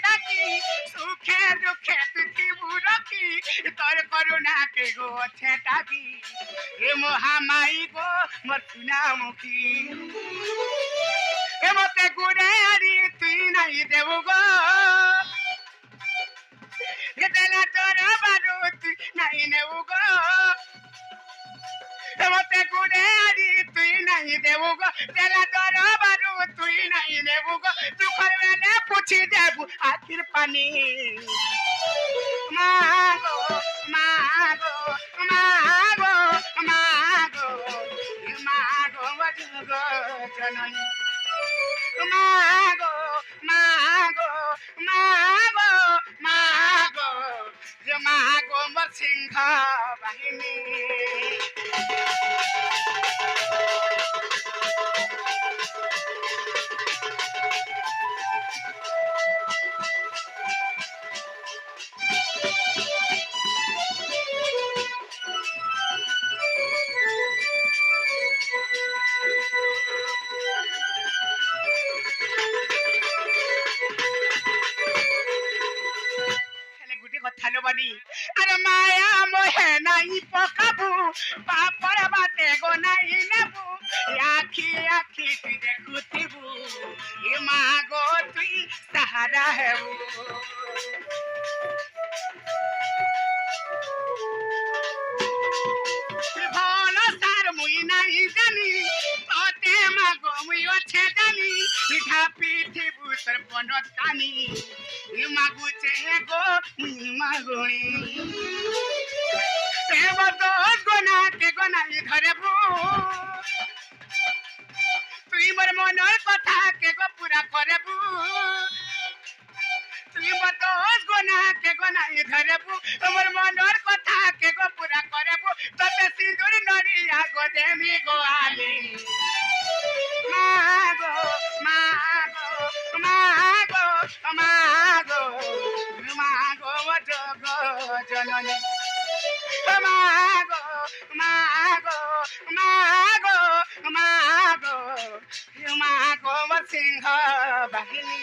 ডাকি সুখে দুঃখে পৃথিবী রকি তোর করুণা কে গো আছে ডাকি এ মহামাই গো মোর সুনামুখী এ মতে গুড়ে আরি তুই নাই দেব গো দেলা তোর বারু তুই নাই নেব গো মতে গুড়ে আরি তুই নাই দেব গো দেলা তোর বারু তুই নাই নেব গো দুঃখের বেলে পুছি দেব আখির পানি মাগো মাগো মাগো মাগো মাগো মজগো জননী মাগো মাগো মাগো মাগো যে মাগো মোর সিংহ বাহিনী কথা বানি আরে মায়া মোহে নাই পকাবু পাপর বাটে গো নাই নেবু আখি আখি তুই দেখুথিবু এ মা গো তুই সাহারা হেবু ভাল সার মুই নাই জানি তোতে মা গো মুই আছে জানি পিঠা পিঠিবু তোর বনত কানি মাগুছে গো মাগুনি গোনা কে গোনাই ধরেবু তুই মোর মনের কথা কে গো পুরা করেবু তুই মোর গোনা কে গোনাই ধরেবু মোর মনের কথা কে গো পুরা করেবু তোতে সিঁদুর নড়িয়া গো দেমি গোয়ালি মাগো মাগো মাগো মাগো মাগো জগ জননী মাগো মাগো মাগো মাগো মাগো সিংহ বাহিনী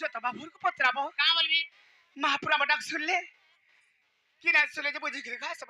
যত বাবুর को पत्राबो का बोलबी महापुरा मटक सुनले कि ना सुनले जे बुझी घास